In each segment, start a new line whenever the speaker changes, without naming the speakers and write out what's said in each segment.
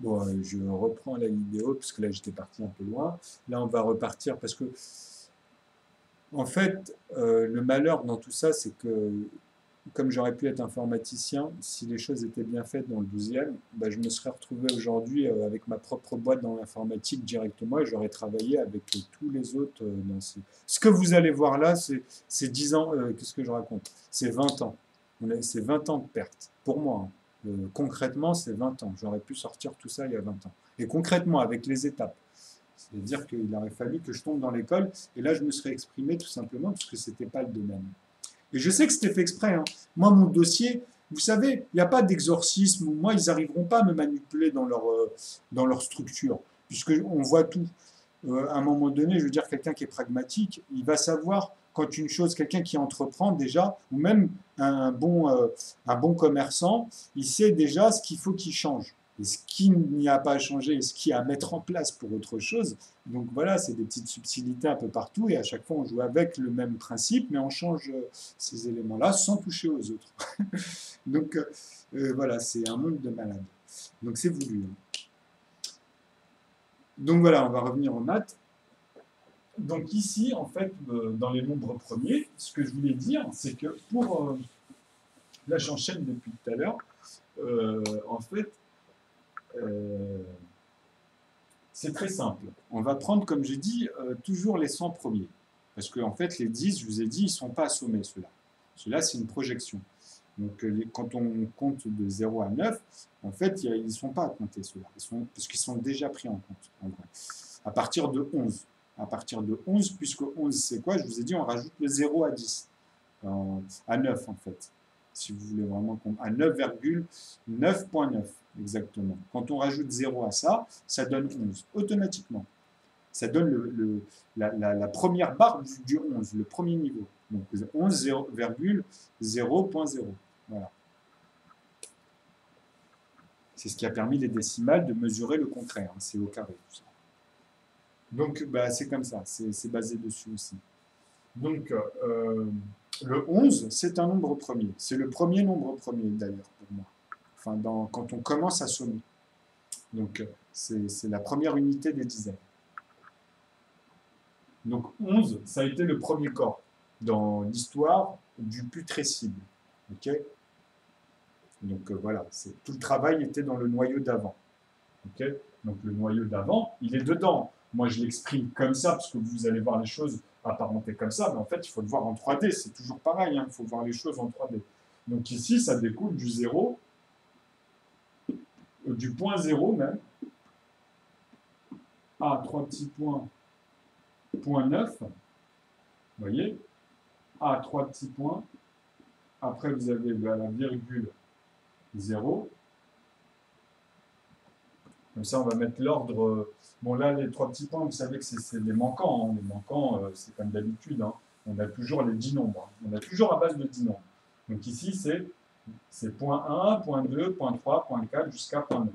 Bon, je reprends la vidéo, parce que là j'étais parti un peu loin. Là on va repartir parce que, en fait, le malheur dans tout ça, c'est que, comme j'aurais pu être informaticien, si les choses étaient bien faites dans le 12e, bah, je me serais retrouvé aujourd'hui avec ma propre boîte dans l'informatique directement et j'aurais travaillé avec tous les autres dans ces... Ce que vous allez voir là, c'est 10 ans, qu'est-ce que je raconte? C'est 20 ans. C'est 20 ans de perte, pour moi, hein. Concrètement, c'est 20 ans. J'aurais pu sortir tout ça il y a 20 ans. Et concrètement, avec les étapes. C'est-à-dire qu'il aurait fallu que je tombe dans l'école, et là je me serais exprimé tout simplement parce que c'était pas le domaine. Et je sais que c'était fait exprès, hein. Moi, mon dossier, vous savez, il n'y a pas d'exorcisme, ou moi, ils n'arriveront pas à me manipuler dans leur structure, puisqu'on voit tout. À un moment donné, je veux dire, quelqu'un qui est pragmatique, il va savoir quand une chose, quelqu'un qui entreprend déjà, ou même un bon commerçant, il sait déjà ce qu'il faut qu'il change. Et ce qui n'y a pas à changer, et ce qu'il y a à mettre en place pour autre chose. Donc voilà, c'est des petites subtilités un peu partout, et à chaque fois on joue avec le même principe, mais on change ces éléments-là sans toucher aux autres. Donc voilà, c'est un monde de malades. Donc c'est voulu, hein. Donc voilà, on va revenir aux maths. Donc ici, en fait, dans les nombres premiers, ce que je voulais dire, c'est que pour... là, j'enchaîne depuis tout à l'heure. En fait, euh, c'est très simple. On va prendre, comme j'ai dit, toujours les 100 premiers. Parce qu'en en fait, les 10, je vous ai dit, ils ne sont pas assommés, ceux-là. Ceux-là, c'est une projection. Donc, quand on compte de 0 à 9, en fait, ils ne sont pas à compter, ceux-là. Parce qu'ils sont déjà pris en compte, en vrai. À partir de 11. À partir de 11, puisque 11, c'est quoi? Je vous ai dit, on rajoute le 0 à 10. À 9, en fait. Si vous voulez vraiment compter. À 9,9.9, exactement. Quand on rajoute 0 à ça, ça donne 11, automatiquement. Ça donne la première barre du 11, le premier niveau. Donc 11,0.0. Voilà. C'est ce qui a permis les décimales de mesurer le contraire. C'est au carré, tout ça. Donc, bah, c'est comme ça. C'est basé dessus aussi. Donc, le 11, c'est un nombre premier. C'est le premier nombre premier, d'ailleurs, pour moi. Enfin, quand on commence à sommer. Donc, c'est la première unité des dizaines. Donc 11, ça a été le premier corps dans l'histoire du putrécide. Ok. Donc voilà, tout le travail était dans le noyau d'avant. Ok. Donc le noyau d'avant, il est dedans. Moi, je l'exprime comme ça, parce que vous allez voir les choses apparentées comme ça, mais en fait, il faut le voir en 3D. C'est toujours pareil, hein, il faut voir les choses en 3D. Donc ici, ça découle du 0, du point 0 même, à 3 petits points, point 9, vous voyez, à 3 petits points, après vous avez la virgule 0. Comme ça, on va mettre l'ordre. Bon, là, les 3 petits points, vous savez que c'est les manquants, hein. Les manquants, c'est comme d'habitude, hein. On a toujours les 10 nombres, hein. On a toujours à base de 10 nombres. Donc ici, c'est point 1, point 2, point 3, point 4, jusqu'à point 9.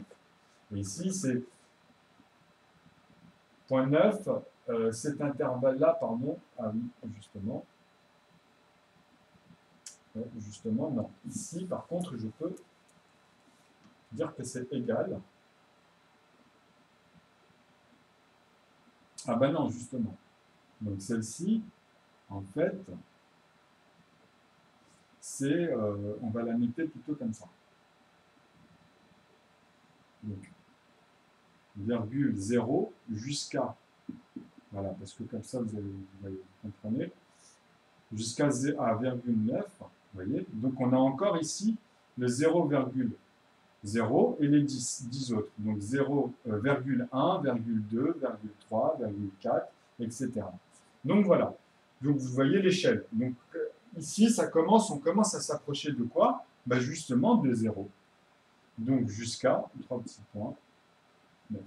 Et ici, c'est point 9, cet intervalle-là, pardon. Ah oui, justement. Justement, non. Ici, par contre, je peux dire que c'est égal. Ah ben non, justement. Donc celle-ci, en fait, on va la noter plutôt comme ça. Donc, virgule 0 jusqu'à, voilà, parce que comme ça, vous comprenez, jusqu'à 9, vous voyez. Donc, on a encore ici le 0,0 et les 10 autres. Donc, 0,1, 2, 3, 4, etc. Donc, voilà. Donc, vous voyez l'échelle. Donc, ici, on commence à s'approcher de quoi? Ben, justement, de 0. Donc, jusqu'à 3 petits points, 9.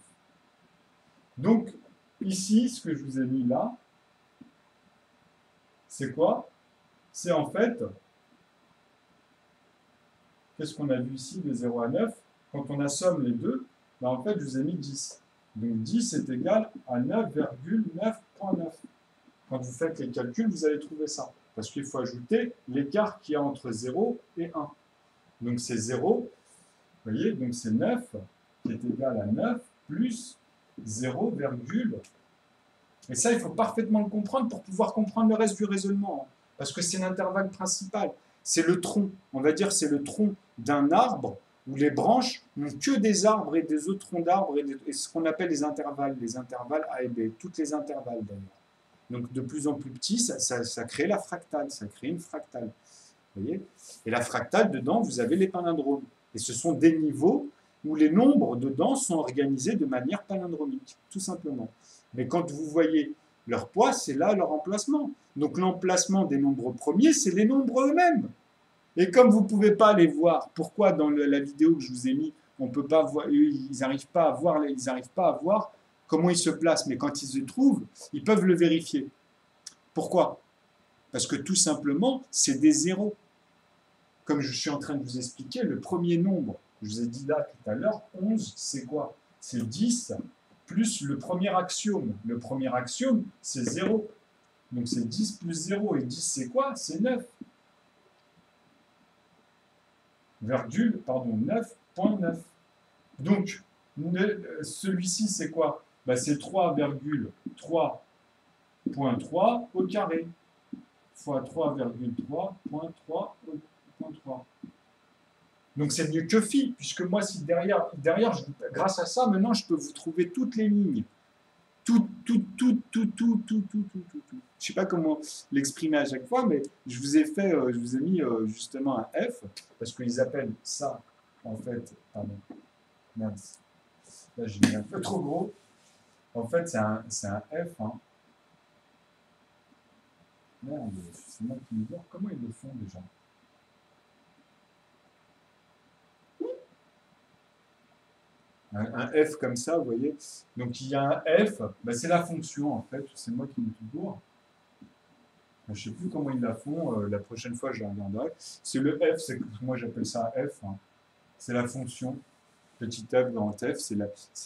Donc, ici, ce que je vous ai mis là, c'est quoi? C'est en fait, qu'est-ce qu'on a vu ici de 0 à 9? Quand on assomme les deux, ben en fait, je vous ai mis 10. Donc 10 est égal à 9,9.9. Quand vous faites les calculs, vous allez trouver ça. Parce qu'il faut ajouter l'écart qu'il y a entre 0 et 1. Donc c'est 0, vous voyez, donc c'est 9. qui est égal à 9 plus 0, et ça, il faut parfaitement le comprendre pour pouvoir comprendre le reste du raisonnement, hein, parce que c'est l'intervalle principal. C'est le tronc, on va dire c'est le tronc d'un arbre où les branches n'ont que des arbres et des autres troncs d'arbres et ce qu'on appelle les intervalles A et B, toutes les intervalles d'ailleurs. Donc de plus en plus petit, ça crée la fractale, ça crée une fractale. Vous voyez? Et la fractale, dedans, vous avez les palindromes. Et ce sont des niveaux où les nombres dedans sont organisés de manière palindromique, tout simplement. Mais quand vous voyez leur poids, c'est là leur emplacement. Donc l'emplacement des nombres premiers, c'est les nombres eux-mêmes. Et comme vous ne pouvez pas les voir, pourquoi dans la vidéo que je vous ai mis, on peut pas voir, ils n'arrivent pas à voir, comment ils se placent, mais quand ils se trouvent, ils peuvent le vérifier. Pourquoi? Parce que tout simplement, c'est des zéros. Comme je suis en train de vous expliquer, le premier nombre, je vous ai dit là tout à l'heure, 11, c'est quoi? C'est 10 plus le premier axiome. Le premier axiome, c'est 0. Donc c'est 10 plus 0. Et 10, c'est quoi? C'est 9. 9.9. Donc, celui-ci, c'est quoi? Bah, c'est 3,3.3 au carré fois 3,3.3 au 3. Donc c'est mieux que phi, puisque moi, si derrière grâce à ça, maintenant, je peux vous trouver toutes les lignes. Tout. Je ne sais pas comment l'exprimer à chaque fois, mais je vous ai mis justement un F, parce qu'ils appellent ça, en fait, pardon, merde, là j'ai mis un peu trop gros. En fait, c'est un F, hein. Merde, c'est moi qui me vois. Comment ils le font déjà? Un F comme ça, vous voyez. Donc il y a un F, ben, c'est la fonction en fait, c'est moi qui me toujours. Je ne sais plus comment ils la font, la prochaine fois je regarderai. C'est le F, moi j'appelle ça un F, hein. C'est la fonction. Petit f grand F, c'est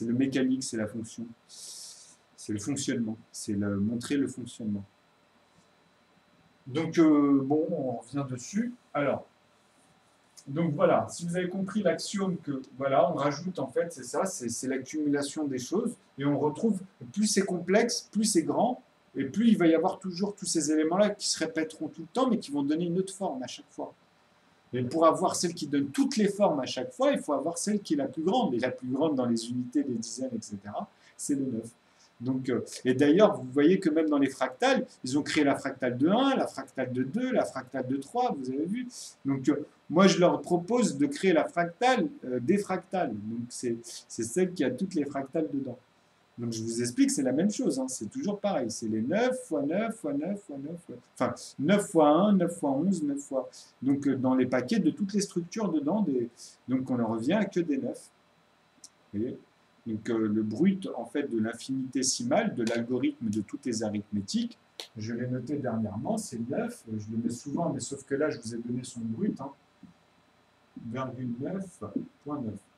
le mécanique, c'est la fonction. C'est le fonctionnement, c'est montrer le fonctionnement. Donc bon, on revient dessus. Alors, donc voilà, si vous avez compris l'axiome que, voilà, on rajoute en fait, c'est ça, c'est l'accumulation des choses, et on retrouve, plus c'est complexe, plus c'est grand, et plus il va y avoir toujours tous ces éléments-là qui se répéteront tout le temps, mais qui vont donner une autre forme à chaque fois. Et pour avoir celle qui donne toutes les formes à chaque fois, il faut avoir celle qui est la plus grande, et la plus grande dans les unités, les dizaines, etc., c'est le 9. Donc, et d'ailleurs, vous voyez que même dans les fractales, ils ont créé la fractale de 1, la fractale de 2, la fractale de 3, vous avez vu. Donc, moi, je leur propose de créer la fractale des fractales. Donc, c'est celle qui a toutes les fractales dedans. Donc, je vous explique, c'est la même chose, hein, c'est toujours pareil. C'est les 9 fois 9 fois 9 fois 9 fois... Enfin, 9 fois 1, 9 fois 11, 9 fois... Donc, dans les paquets de toutes les structures dedans, donc on en revient à que des 9. Vous voyez? Donc le brut en fait de l'infinitésimal de l'algorithme de toutes les arithmétiques, je l'ai noté dernièrement, c'est 9, je le mets souvent, mais sauf que là je vous ai donné son brut, hein, 9.9.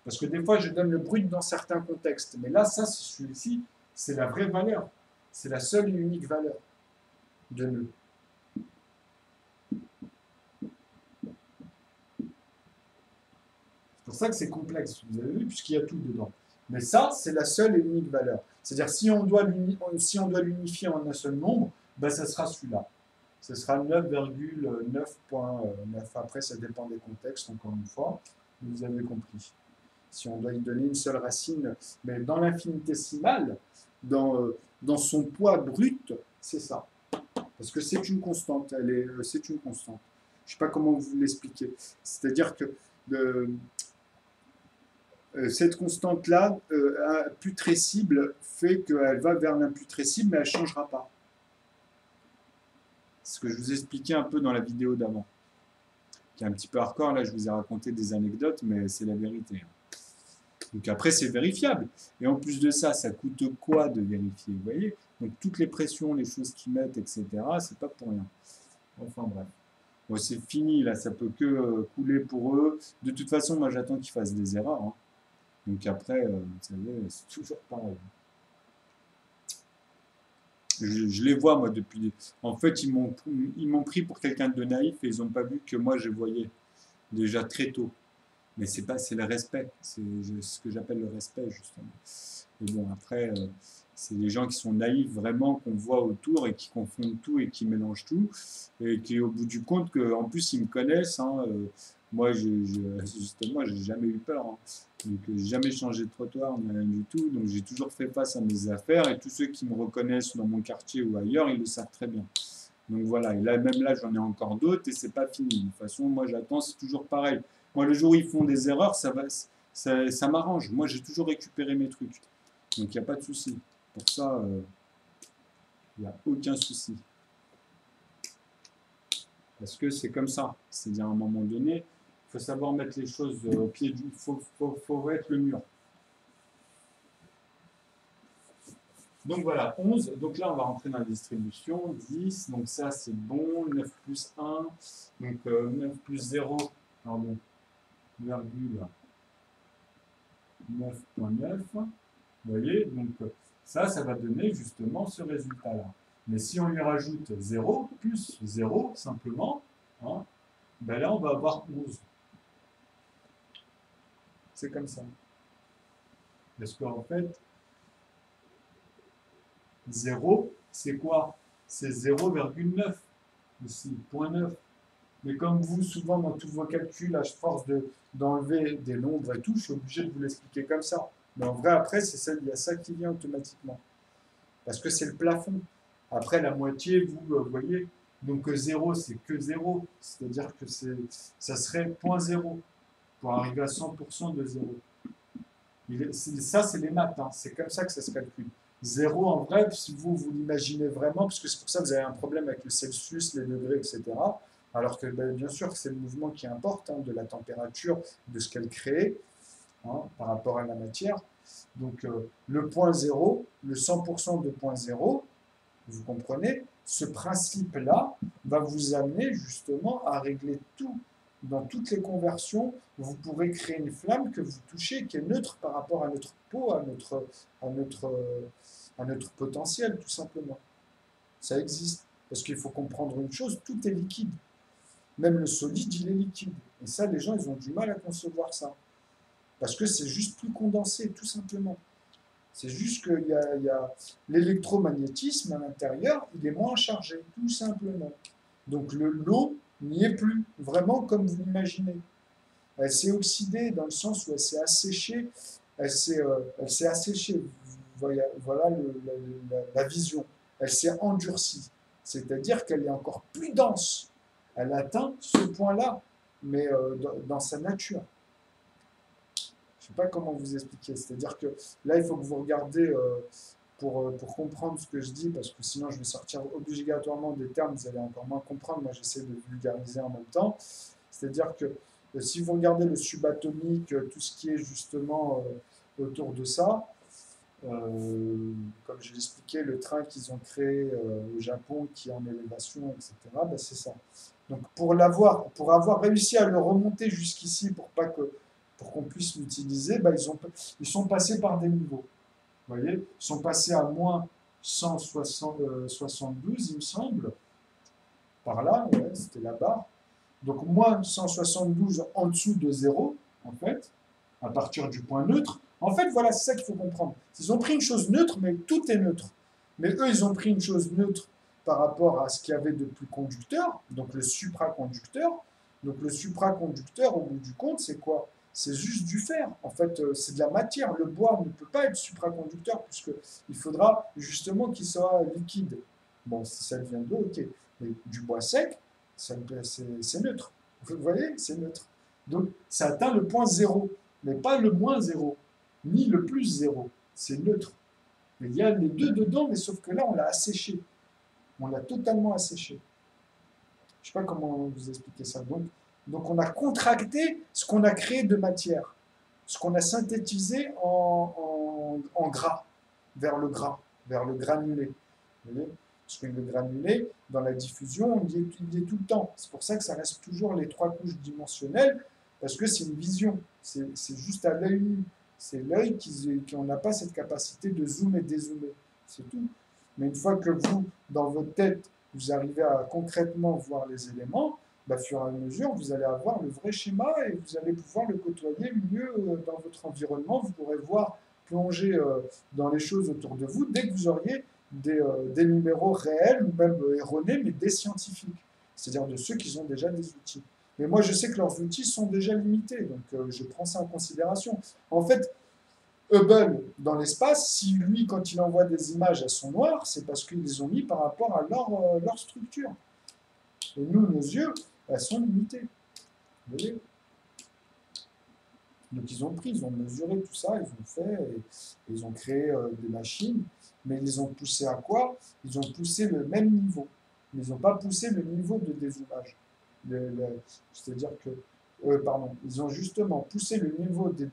Parce que des fois je donne le brut dans certains contextes, mais là ça, celui-ci, c'est la vraie valeur, c'est la seule et unique valeur de nœud. C'est pour ça que c'est complexe, vous avez vu, puisqu'il y a tout dedans. Mais ça, c'est la seule et unique valeur. C'est-à-dire, si on doit l'unifier en un seul nombre, ben, ça sera celui-là. Ce sera 9,9.9. Après, ça dépend des contextes, encore une fois. Vous avez compris. Si on doit y donner une seule racine, mais dans l'infinitésimal, dans son poids brut, c'est ça. Parce que c'est une constante. C'est une constante. Je ne sais pas comment vous l'expliquer. C'est-à-dire que cette constante-là, imputrescible, fait qu'elle va vers l'imputrescible, mais elle ne changera pas. C'est ce que je vous ai expliqué un peu dans la vidéo d'avant, qui est un petit peu hardcore. Là, je vous ai raconté des anecdotes, mais c'est la vérité. Donc après, c'est vérifiable. Et en plus de ça, ça coûte quoi de vérifier, vous voyez? Donc toutes les pressions, les choses qu'ils mettent, etc., c'est pas pour rien. Enfin bref. Bon, c'est fini, là, ça peut que couler pour eux. De toute façon, moi, j'attends qu'ils fassent des erreurs, hein. Donc après, vous savez, c'est toujours pareil. Je les vois, moi, depuis... En fait, ils m'ont pris pour quelqu'un de naïf et ils n'ont pas vu que moi, je voyais déjà très tôt. Mais c'est pas, c'est le respect. C'est ce que j'appelle le respect, justement. Et bon, après, c'est les gens qui sont naïfs vraiment qu'on voit autour et qui confondent tout et qui mélangent tout. Et qui, au bout du compte, que, en plus, ils me connaissent. Hein, moi, justement, j'ai jamais eu peur. Hein. Donc, j'ai jamais changé de trottoir, ni rien du tout. Donc, j'ai toujours fait face à mes affaires. Et tous ceux qui me reconnaissent dans mon quartier ou ailleurs, ils le savent très bien. Donc voilà, et là, même là, j'en ai encore d'autres et c'est pas fini. De toute façon, moi, j'attends, c'est toujours pareil. Moi, le jour où ils font des erreurs, ça m'arrange. Moi, j'ai toujours récupéré mes trucs. Donc, il n'y a pas de souci. Pour ça, il n'y a aucun souci. Parce que c'est comme ça. C'est-à-dire, à un moment donné, il faut savoir mettre les choses au pied du... faut être le mur. Donc voilà, 11. Donc là, on va rentrer dans la distribution. 10. Donc ça, c'est bon. 9 plus 1. Donc 9 plus 0. Pardon. Virgule 9.9. Vous voyez, donc ça va donner justement ce résultat-là. Mais si on lui rajoute 0, plus 0, simplement, hein, ben là, on va avoir 11. C'est comme ça. Parce qu'en fait, 0, c'est quoi? C'est 0,9 ici, 0,9. Mais comme vous, souvent, dans tous vos calculs, à force d'enlever des nombres et tout, je suis obligé de vous l'expliquer comme ça. Mais en vrai, après, il y a ça qui vient automatiquement. Parce que c'est le plafond. Après, la moitié, vous voyez, donc 0, c'est que 0. C'est-à-dire que ça serait 0,0 pour arriver à 100% de 0. Ça, c'est les maths. Hein. C'est comme ça que ça se calcule. 0, en vrai, si vous l'imaginez vraiment, parce que c'est pour ça que vous avez un problème avec le Celsius, les degrés, etc. Alors que, ben, bien sûr, c'est le mouvement qui importe, hein, de la température, de ce qu'elle crée, hein, par rapport à la matière. Donc, le point 0, le 100% de point 0, vous comprenez, ce principe-là va vous amener justement à régler tout. Dans toutes les conversions, vous pourrez créer une flamme que vous touchez, qui est neutre par rapport à notre peau, à notre, à notre potentiel, tout simplement. Ça existe. Parce qu'il faut comprendre une chose, tout est liquide. Même le solide, il est liquide. Et ça, les gens, ils ont du mal à concevoir ça. Parce que c'est juste plus condensé, tout simplement. C'est juste qu'il y a l'électromagnétisme à l'intérieur, il est moins chargé, tout simplement. Donc l'eau n'y est plus, vraiment comme vous l'imaginez. Elle s'est oxydée dans le sens où elle s'est asséchée. Elle s'est asséchée. Voilà la vision. Elle s'est endurcie. C'est-à-dire qu'elle est encore plus dense. Elle atteint ce point-là, mais dans sa nature. Je ne sais pas comment vous expliquer. C'est-à-dire que là, il faut que vous regardez pour comprendre ce que je dis, parce que sinon, je vais sortir obligatoirement des termes, vous allez encore moins comprendre. Moi, j'essaie de vulgariser en même temps. C'est-à-dire que si vous regardez le subatomique, tout ce qui est justement autour de ça, comme je l'expliquais, le train qu'ils ont créé au Japon, qui est en élévation, etc., ben c'est ça. Donc pour avoir réussi à le remonter jusqu'ici pour qu'on puisse l'utiliser, ben ils sont passés par des niveaux. Vous voyez, ils sont passés à moins 172, il me semble, par là, ouais, c'était la barre. Donc moins 172 en dessous de 0, en fait, à partir du point neutre. En fait, voilà, c'est ça qu'il faut comprendre. Ils ont pris une chose neutre, mais tout est neutre. Mais eux, ils ont pris une chose neutre par rapport à ce qu'il y avait de plus conducteur, donc le supraconducteur. Donc le supraconducteur, au bout du compte, c'est quoi? C'est juste du fer. En fait, c'est de la matière. Le bois ne peut pas être supraconducteur, puisqu'il faudra justement qu'il soit liquide. Bon, si ça devient de l'eau, ok. Mais du bois sec, c'est neutre. Vous voyez, c'est neutre. Donc, ça atteint le point zéro, mais pas le moins zéro, ni le plus zéro. C'est neutre. Mais il y a les deux dedans, mais sauf que là, on l'a asséché. On l'a totalement asséché. Je ne sais pas comment vous expliquer ça. Donc, on a contracté ce qu'on a créé de matière, ce qu'on a synthétisé en gras, vers le granulé. Vous voyez? Parce que le granulé, dans la diffusion, il est tout le temps. C'est pour ça que ça reste toujours les trois couches dimensionnelles, parce que c'est une vision. C'est juste à l'œil nu. C'est l'œil qui n'a pas cette capacité de zoom et dézoomer. C'est tout. Mais une fois que vous, dans votre tête, vous arrivez à concrètement voir les éléments,
bah, au fur et à mesure, vous allez avoir le vrai schéma et vous allez pouvoir le côtoyer mieux dans votre environnement. Vous pourrez voir plonger dans les choses autour de vous dès que vous auriez des numéros réels ou même erronés, mais des scientifiques, c'est-à-dire de ceux qui ont déjà des outils. Mais moi, je sais que leurs outils sont déjà limités, donc je prends ça en considération. En fait, Hubble, dans l'espace, si lui, quand il envoie des images, elles sont noires, c'est parce qu'ils les ont mis par rapport à leur structure. Et nous, nos yeux, elles sont limitées. Vous voyez? Donc ils ont pris, ils ont mesuré tout ça, ils ont fait, et ils ont créé des machines, mais ils ont poussé à quoi? Ils ont poussé le même niveau, mais ils n'ont pas poussé le niveau de dézoomage. C'est-à-dire que, pardon, ils ont justement poussé le niveau des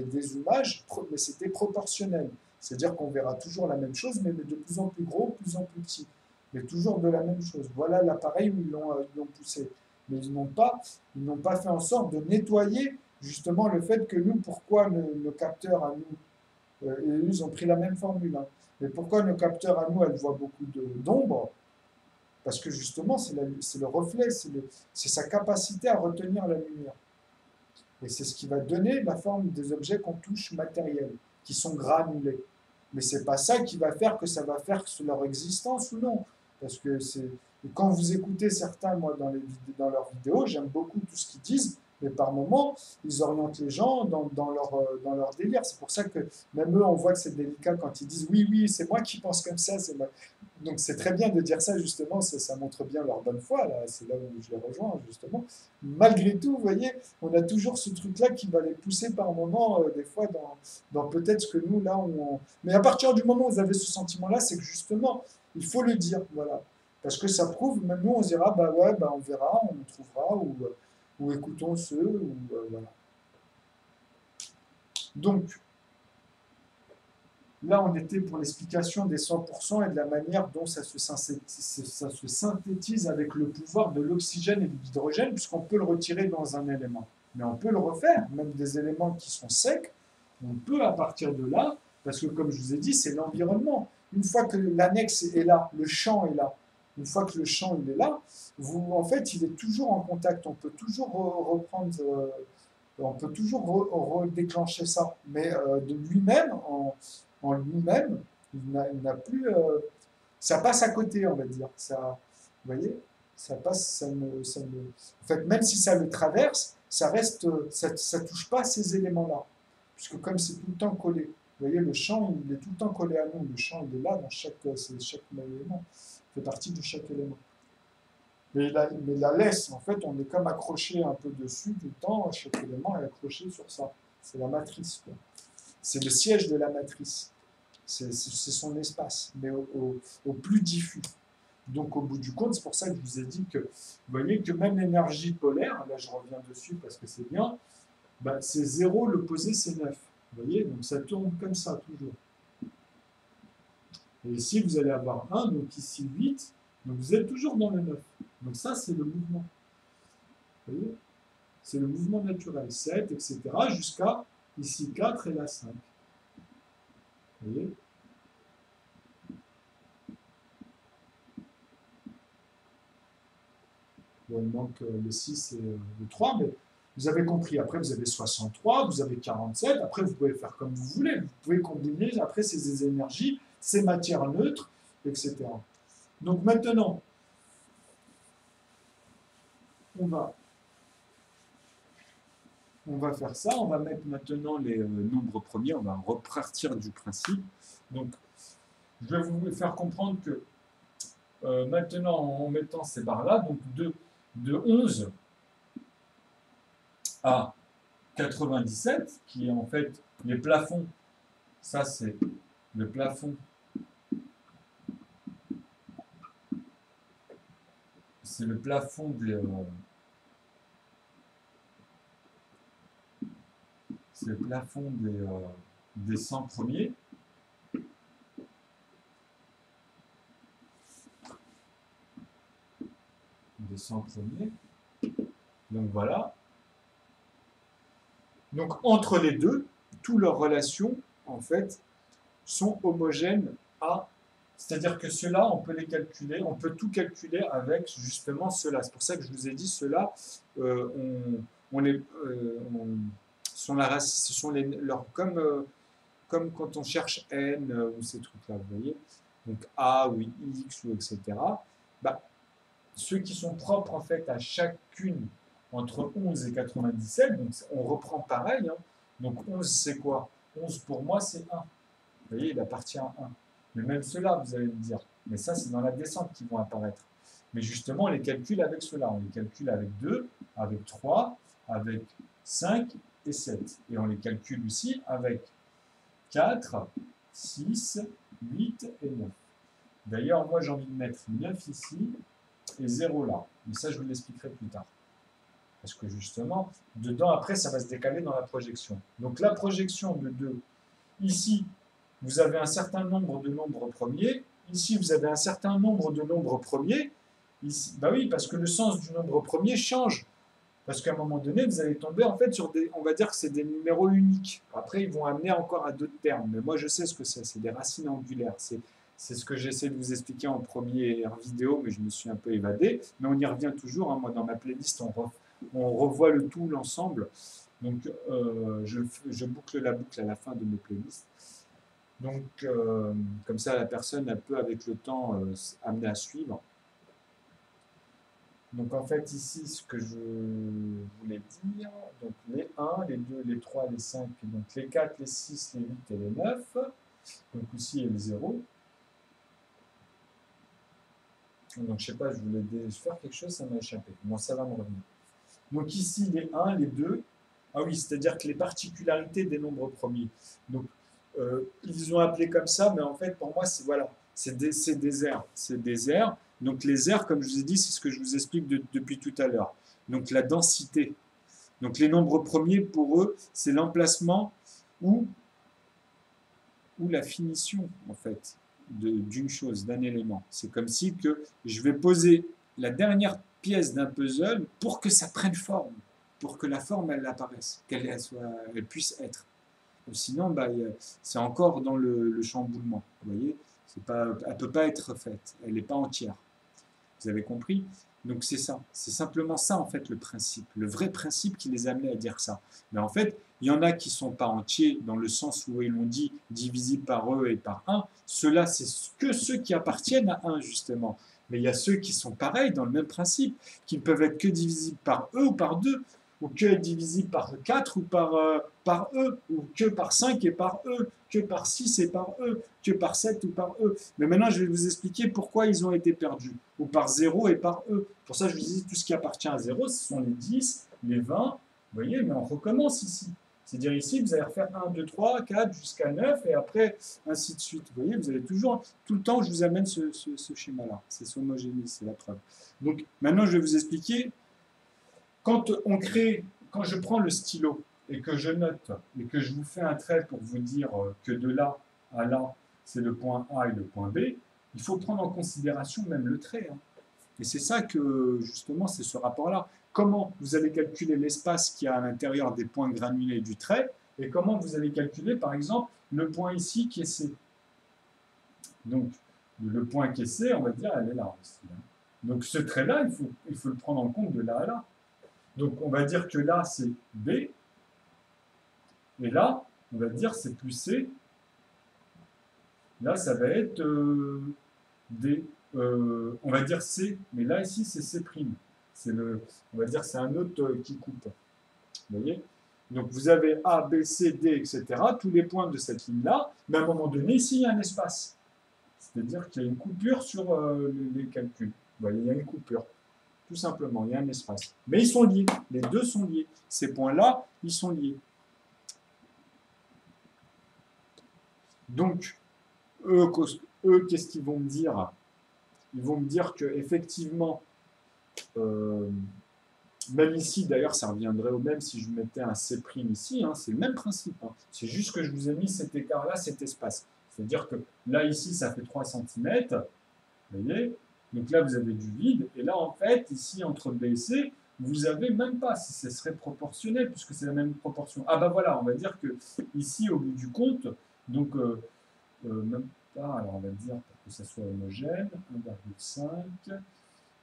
dézoomages, mais c'était proportionnel. C'est-à-dire qu'on verra toujours la même chose, mais de plus en plus gros, de plus en plus petit. Mais toujours de la même chose. Voilà l'appareil où ils l'ont poussé. Mais ils n'ont pas fait en sorte de nettoyer justement le fait que nous, pourquoi nos capteurs à nous, et ils ont pris la même formule, hein, mais pourquoi nos capteurs à nous, elles voient beaucoup d'ombre? Parce que justement, c'est le reflet, c'est sa capacité à retenir la lumière. Et c'est ce qui va donner la forme des objets qu'on touche matériels, qui sont granulés. Mais c'est pas ça qui va faire que ça va faire leur existence ou non. Parce que quand vous écoutez certains, moi, dans leurs vidéos, j'aime beaucoup tout ce qu'ils disent, mais par moments, ils orientent les gens dans leur délire. C'est pour ça que même eux, on voit que c'est délicat quand ils disent oui, oui, c'est moi qui pense comme ça. Donc c'est très bien de dire ça, justement, ça montre bien leur bonne foi, là. C'est là où je les rejoins, justement. Malgré tout, vous voyez, on a toujours ce truc-là qui va les pousser par moments, des fois, dans peut-être ce que nous, là, Mais à partir du moment où vous avez ce sentiment-là, c'est que justement, il faut le dire, voilà. Parce que ça prouve, même nous, on se dira, bah ouais, bah on verra, on trouvera, ou écoutons ceux, ou voilà. Donc, là, on était pour l'explication des 100% et de la manière dont ça se synthétise avec le pouvoir de l'oxygène et de l'hydrogène, puisqu'on peut le retirer dans un élément. Mais on peut le refaire, même des éléments qui sont secs, on peut à partir de là, parce que comme je vous ai dit, c'est l'environnement. Une fois que l'annexe est là, le champ est là, une fois que le champ il est là, en fait, il est toujours en contact. On peut toujours reprendre, on peut toujours redéclencher ça. Mais de lui-même, en lui-même, il n'a plus. Ça passe à côté, on va dire. Ça, vous voyez, ça passe, en fait, même si ça le traverse, ça reste, ça touche pas à ces éléments-là, puisque comme c'est tout le temps collé. Vous voyez, le champ, il est tout le temps collé à nous. Le champ, il est là dans chaque élément. Il fait partie de chaque élément. Mais la laisse, en fait, on est comme accroché un peu dessus tout le temps. Chaque élément est accroché sur ça. C'est la matrice, quoi. C'est le siège de la matrice. C'est son espace, mais au plus diffus. Donc, au bout du compte, c'est pour ça que je vous ai dit que, vous voyez, que même l'énergie polaire, là je reviens dessus parce que c'est bien, bah, c'est 0, l'opposé c'est 9. Vous voyez, donc ça tourne comme ça, toujours. Et ici, vous allez avoir 1, donc ici 8, donc vous êtes toujours dans le 9. Donc ça, c'est le mouvement. Vous voyez, c'est le mouvement naturel, 7, etc., jusqu'à ici 4 et là 5. Vous voyez? Bon, il manque le 6 et le 3, mais vous avez compris. Après, vous avez 63, vous avez 47. Après, vous pouvez faire comme vous voulez. Vous pouvez combiner, après, ces énergies, ces matières neutres, etc. Donc maintenant, on va faire ça. On va mettre maintenant les nombres premiers. On va repartir du principe. Donc, je vais vous faire comprendre que maintenant, en mettant ces barres-là, donc de 11 à 97, qui est en fait les plafonds, ça c'est le plafond, c'est le plafond c'est le plafond des 100 premiers. Des 100 premiers. Donc voilà. Donc entre les deux, toutes leurs relations, en fait, sont homogènes à
C'est-à-dire que ceux-là, on peut les calculer, on peut tout calculer avec justement ceux-là. C'est pour ça que je vous ai dit, ceux-là, on les, sont la racine, ce sont comme quand on cherche n ou ces trucs-là, vous voyez. Donc a ou x ou etc. Bah, ceux qui sont propres en fait à chacune entre 11 et 97, donc on reprend pareil. Hein. Donc 11 c'est quoi? 11 pour moi c'est 1. Vous voyez, il appartient à 1. Mais même ceux-là, vous allez me dire. Mais ça, c'est dans la descente qu'ils vont apparaître. Mais justement, on les calcule avec ceux-là. On les calcule avec 2, avec 3, avec 5 et 7. Et on les calcule aussi avec 4, 6, 8 et 9. D'ailleurs, moi, j'ai envie de mettre 9 ici et 0 là. Mais ça, je vous l'expliquerai plus tard. Parce que justement, dedans, après, ça va se décaler dans la projection. Donc la projection de 2, ici, vous avez un certain nombre de nombres premiers. Ici, vous avez un certain nombre de nombres premiers. Ici, bah oui, parce que le sens du nombre premier change. Parce qu'à un moment donné, vous allez tomber en fait sur des, on va dire que c'est des numéros uniques. Après, ils vont amener encore à d'autres termes. Mais moi, je sais ce que c'est des racines angulaires. C'est ce que j'essaie de vous expliquer en première vidéo, mais je me suis un peu évadé. Mais on y revient toujours. Hein. Moi, dans ma playlist, on revoit le tout, l'ensemble. Donc, je boucle la boucle à la fin de mes playlists. Donc, comme ça, la personne, elle peut, avec le temps, amener à suivre. Donc, en fait, ici, ce que je voulais dire, donc les 1, les 2, les 3, les 5, donc les 4, les 6, les 8 et les 9. Donc, ici, il y a le 0. Donc, je sais pas, je voulais faire quelque chose, ça m'a échappé. Bon, ça va me revenir. Donc, ici, les 1, les 2. Ah oui, c'est-à-dire que les particularités des nombres premiers. Donc, ils ont appelé comme ça, mais en fait, pour moi, c'est voilà, c'est des airs. C'est des airs. Donc, les airs, comme je vous ai dit, c'est ce que je vous explique depuis tout à l'heure. Donc, la densité. Donc, les nombres premiers, pour eux, c'est l'emplacement ou la finition, en fait, d'une chose, d'un élément. C'est comme si que je vais poser la dernière pièce d'un puzzle pour que ça prenne forme, pour que la forme, elle apparaisse, elle puisse être. Sinon, bah, c'est encore dans le chamboulement. Vous voyez, elle ne peut pas être faite, elle n'est pas entière. Vous avez compris? Donc c'est ça, c'est simplement ça en fait le principe, le vrai principe qui les a amenés à dire ça. Mais en fait, il y en a qui ne sont pas entiers dans le sens où ils l'ont dit divisible par eux et par 1. Ceux-là, c'est que ceux qui appartiennent à 1 justement. Mais il y a ceux qui sont pareils dans le même principe, qui ne peuvent être que divisibles par eux ou par 2, ou que divisibles par 4 ou par eux, ou que par 5 et par eux, que par 6 et par eux, que par 7 ou par eux. Mais maintenant, je vais vous expliquer pourquoi ils ont été perdus, ou par 0 et par eux. Pour ça, je vous dis, tout ce qui appartient à 0, ce sont les 10, les 20, vous voyez, mais on recommence ici. C'est-à-dire ici, vous allez refaire 1, 2, 3, 4 jusqu'à 9, et après, ainsi de suite. Vous voyez, vous allez toujours, tout le temps, je vous amène ce schéma-là. C'est homogénéiste, c'est la preuve. Donc, maintenant, je vais vous expliquer. Quand je prends le stylo et que je note et que je vous fais un trait pour vous dire que de là à là, c'est le point A et le point B, il faut prendre en considération même le trait. Hein. Et c'est ça que, justement, c'est ce rapport-là. Comment vous allez calculer l'espace qu'il y a à l'intérieur des points granulés du trait et comment vous allez calculer, par exemple, le point ici qui est C. Donc, le point qui est C, on va dire, elle est là aussi. Hein. Donc, ce trait-là, il faut le prendre en compte de là à là. Donc, on va dire que là, c'est B. Et là, on va dire c'est plus C. Là, ça va être D. On va dire C. Mais là, ici, c'est C'. On va dire c'est un autre qui coupe. Vous voyez? Donc, vous avez A, B, C, D, etc. Tous les points de cette ligne-là. Mais à un moment donné, ici, il y a un espace. C'est-à-dire qu'il y a une coupure sur les calculs. Vous voyez, il y a une coupure. Tout simplement, il y a un espace. Mais ils sont liés, les deux sont liés. Ces points-là, ils sont liés. Donc, eux qu'est-ce qu'ils vont me dire? Ils vont me dire qu'effectivement, même ici, d'ailleurs, ça reviendrait au même si je mettais un C' ici, hein, c'est le même principe. Hein. C'est juste que je vous ai mis cet écart-là, cet espace. C'est-à-dire que là, ici, ça fait 3 cm. Vous voyez? Donc là, vous avez du vide. Et là, en fait, ici, entre B et C, vous n'avez même pas, si ce serait proportionnel, puisque c'est la même proportion. Ah ben voilà, on va dire que ici, au bout du compte, donc, Alors on va dire pour que ça soit homogène, 1,5,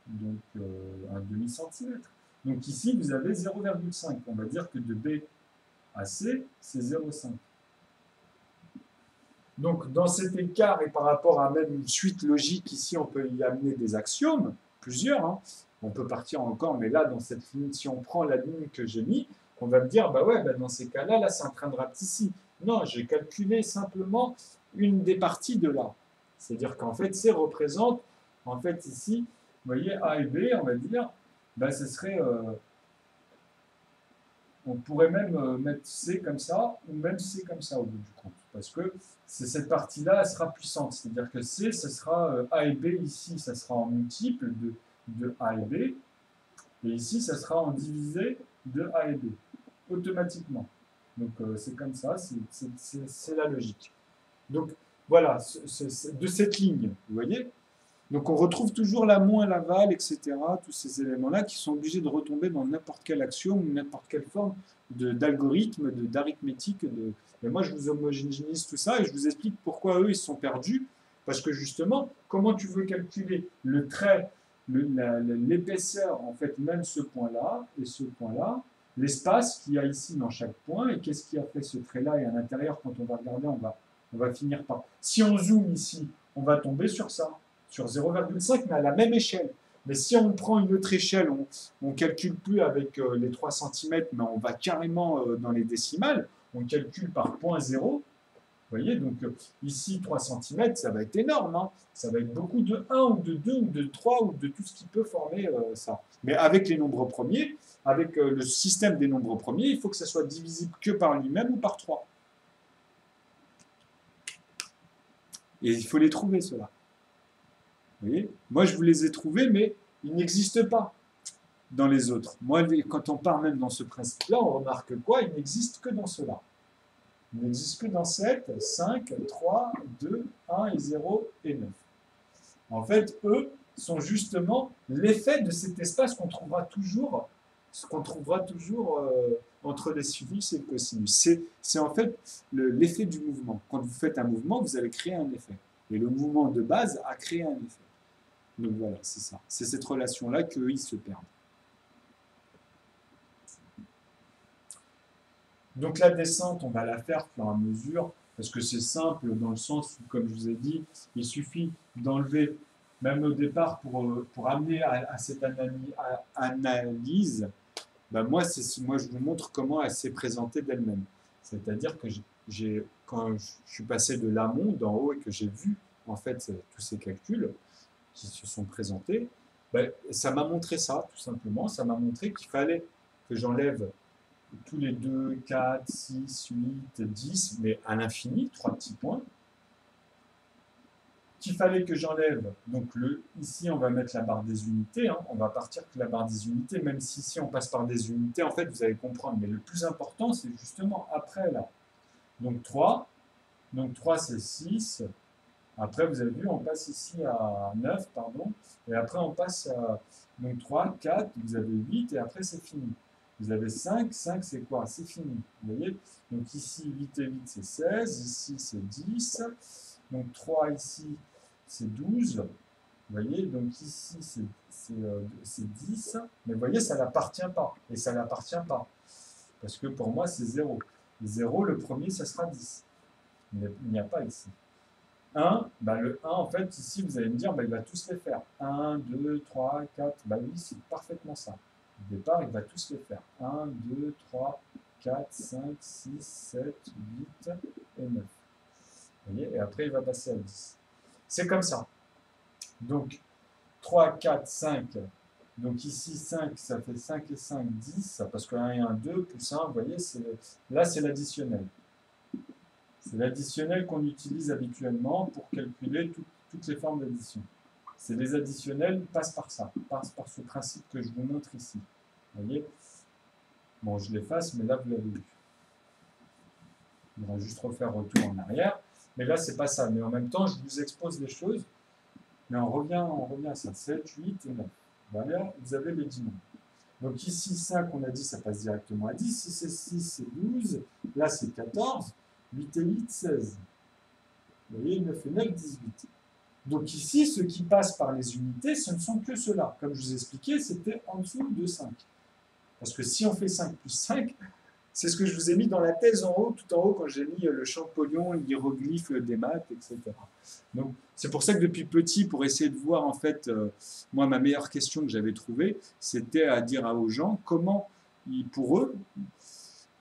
donc un demi-centimètre. Donc ici, vous avez 0,5. On va dire que de B à C, c'est 0,5. Donc, dans cet écart et par rapport à même une suite logique, ici, on peut y amener des axiomes, plusieurs. Hein. On peut partir encore, mais là, dans cette ligne, si on prend la ligne que j'ai mis, on va me dire, bah ouais, bah dans ces cas-là, là, c'est un train de ici. Non, j'ai calculé simplement une des parties de là. C'est-à-dire qu'en fait, C représente, en fait, ici, vous voyez, A et B, on va dire, bah, ce serait on pourrait même mettre C comme ça, ou même C comme ça au bout du compte. Parce que cette partie-là, elle sera puissante. C'est-à-dire que C, ce sera A et B ici, ça sera en multiple de A et B. Et ici, ça sera en divisé de A et B, automatiquement. Donc c'est comme ça, c'est la logique. Donc voilà, de cette ligne, vous voyez. Donc on retrouve toujours la moins, l'aval, etc., tous ces éléments-là qui sont obligés de retomber dans n'importe quel axiome ou n'importe quelle forme d'algorithme, d'arithmétique. Mais moi, je vous homogénéise tout ça et je vous explique pourquoi eux, ils se sont perdus. Parce que justement, comment tu veux calculer le trait, l'épaisseur, en fait, même ce point-là et ce point-là, l'espace qu'il y a ici dans chaque point, et qu'est-ce qui a fait ce trait-là, et à l'intérieur, quand on va regarder, on va finir par... Si on zoome ici, on va tomber sur ça, sur 0,5, mais à la même échelle. Mais si on prend une autre échelle, on ne calcule plus avec les 3 cm, mais on va carrément dans les décimales, on calcule par 0,0. Vous voyez, donc ici, 3 cm, ça va être énorme. Hein. Ça va être beaucoup de 1 ou de 2 ou de 3 ou de tout ce qui peut former ça. Mais avec les nombres premiers, avec le système des nombres premiers, il faut que ça soit divisible que par lui-même ou par 3. Et il faut les trouver, ceux-là. Vous voyez, moi, je vous les ai trouvés, mais ils n'existent pas dans les autres. Moi, quand on part même dans ce principe-là, on remarque quoi? Il n'existe que dans ceux-là. Il n'existe que dans 7, 5, 3, 2, 1 et 0 et 9. En fait, eux sont justement l'effet de cet espace qu'on trouvera toujours, entre les sinus et le cosinus. C'est en fait l'effet du mouvement. Quand vous faites un mouvement, vous allez créer un effet. Et le mouvement de base a créé un effet. Donc voilà, c'est ça. C'est cette relation-là qu'eux, ils se perdent. Donc la descente, on va la faire au fur et à mesure, parce que c'est simple dans le sens où, comme je vous ai dit, il suffit d'enlever, même au départ, pour amener à cette analyse, ben moi, je vous montre comment elle s'est présentée d'elle-même. C'est-à-dire que quand je suis passé de l'amont, d'en haut, et que j'ai vu en fait tous ces calculs qui se sont présentés, ben, ça m'a montré ça, tout simplement. Ça m'a montré qu'il fallait que j'enlève tous les 2, 4, 6, 8, 10, mais à l'infini, 3 petits points, qu'il fallait que j'enlève, donc ici on va mettre la barre des unités, hein, on va partir de la barre des unités, même si ici on passe par des unités, en fait vous allez comprendre, mais le plus important c'est justement après là. Donc 3 c'est 6, après vous avez vu on passe ici à 9, pardon, et après on passe à donc 3, 4, vous avez 8, et après c'est fini. Vous avez 5, 5 c'est quoi? C'est fini, vous voyez? Donc ici 8 et 8 c'est 16, ici c'est 10, donc 3 ici c'est 12, vous voyez? Donc ici c'est 10, mais vous voyez ça n'appartient pas, et ça n'appartient pas, parce que pour moi c'est 0. 0, le premier ça sera 10, il n'y a pas ici. 1, bah le 1 en fait ici vous allez me dire bah, il va tous les faire, 1, 2, 3, 4, bah oui c'est parfaitement ça. Au départ, il va tous les faire. 1, 2, 3, 4, 5, 6, 7, 8 et 9. Vous voyez? Et après, il va passer à 10. C'est comme ça. Donc, 3, 4, 5. Donc ici, 5, ça fait 5 et 5, 10. Parce que 1 et 1, 2, plus 1, vous voyez, là, c'est l'additionnel. C'est l'additionnel qu'on utilise habituellement pour calculer toutes les formes d'addition. C'est les additionnels passent par ça, passent par ce principe que je vous montre ici. Vous voyez? Bon, je l'efface, mais là, vous l'avez vu. On va juste refaire retour en arrière. Mais là, c'est pas ça. Mais en même temps, je vous expose les choses. Mais on revient à ça. 7, 8 et 9. Voilà, vous avez les 10 nombres. Donc ici, 5, on a dit, ça passe directement à 10. Si c'est 6, c'est 12. Là, c'est 14. 8 et 8, 16.
Vous voyez, 9 et 9, 18. Donc ici, ce qui passe par les unités, ce ne sont que ceux-là. Comme je vous ai expliqué, c'était en dessous de 5. Parce que si on fait 5 plus 5, c'est ce que je vous ai mis dans la thèse en haut, tout en haut, quand j'ai mis le Champollion, l'hiéroglyphe des maths, etc. Donc, c'est pour ça que depuis petit, pour essayer de voir, en fait, moi, ma meilleure question que j'avais trouvée, c'était à dire aux gens comment, pour eux,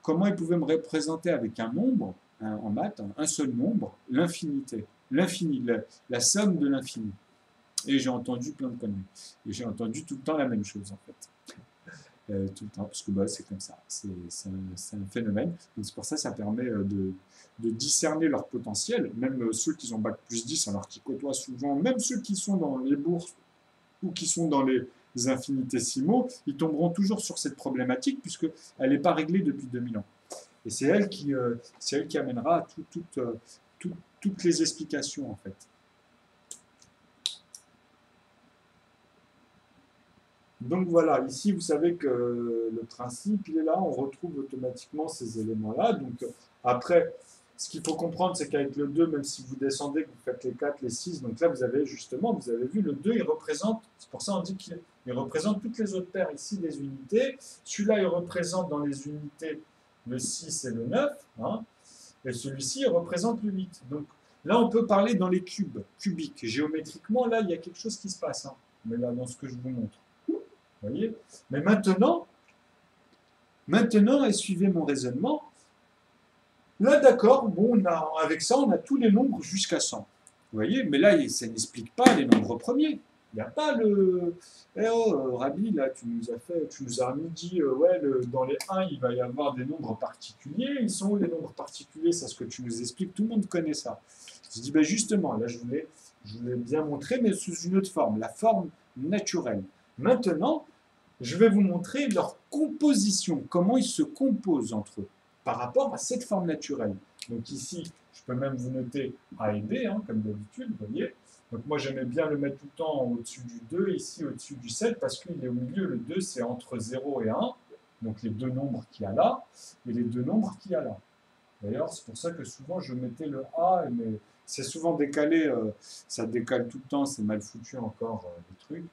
comment ils pouvaient me représenter avec un nombre, en maths, un seul nombre, l'infinité, l'infini, la somme de l'infini. Et j'ai entendu plein de conneries. Et j'ai entendu tout le temps la même chose, en fait. Tout le temps, parce que bah, c'est comme ça, c'est un phénomène. Donc c'est pour ça que ça permet de discerner leur potentiel, même ceux qui ont bac plus 10, alors qu'ils côtoient souvent, même ceux qui sont dans les bourses ou qui sont dans les infinitésimaux, ils tomberont toujours sur cette problématique, puisqu'elle n'est pas réglée depuis 2000 ans. Et c'est elle qui amènera à toutes les explications, en fait. Donc voilà, ici vous savez que le principe, il est là, on retrouve automatiquement ces éléments-là. Donc après, ce qu'il faut comprendre, c'est qu'avec le 2, même si vous descendez, que vous faites les 4, les 6, donc là vous avez justement, vous avez vu, le 2, il représente, c'est pour ça on dit qu'il représente toutes les autres paires ici des unités. Celui-là, il représente dans les unités le 6 et le 9, hein, et celui-ci, il représente le 8. Donc là, on peut parler dans les cubes, cubiques. Géométriquement, là, il y a quelque chose qui se passe, hein, mais là, dans ce que je vous montre. Vous voyez? Mais maintenant, et suivez mon raisonnement, là d'accord, bon, avec ça, on a tous les nombres jusqu'à 100. Vous voyez? Mais là, ça n'explique pas les nombres premiers. Il n'y a pas le... Eh oh, Rabbi, là, tu nous as dit, ouais, dans les 1, il va y avoir des nombres particuliers. Ils sont où les nombres particuliers? C'est ce que tu nous expliques. Tout le monde connaît ça. Je dis, ben justement, là, je voulais bien montrer, mais sous une autre forme, la forme naturelle. Maintenant, je vais vous montrer leur composition, comment ils se composent entre eux, par rapport à cette forme naturelle. Donc ici, je peux même vous noter A et B, hein, comme d'habitude, vous voyez. Donc moi, j'aimais bien le mettre tout le temps au-dessus du 2, ici au-dessus du 7, parce qu'il est au milieu, le 2, c'est entre 0 et 1, donc les deux nombres qu'il y a là, et les deux nombres qu'il y a là. D'ailleurs, c'est pour ça que souvent, je mettais le A, mais c'est souvent décalé, ça décale tout le temps, c'est mal foutu encore, les trucs.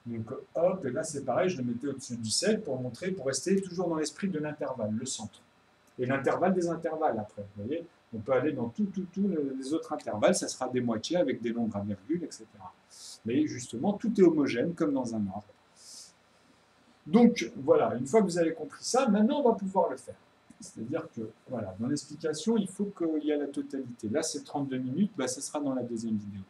Donc hop, et là c'est pareil, je le mettais au-dessus du 7 pour montrer, pour rester toujours dans l'esprit de l'intervalle, le centre. Et l'intervalle des intervalles après, vous voyez, on peut aller dans tous les autres intervalles, ça sera des moitiés avec des nombres à virgule, etc. Mais justement, tout est homogène comme dans un arbre. Donc voilà, une fois que vous avez compris ça, maintenant on va pouvoir le faire. C'est-à-dire que, voilà, dans l'explication, il faut qu'il y ait la totalité. Là c'est 32 minutes, bah, ça sera dans la deuxième vidéo.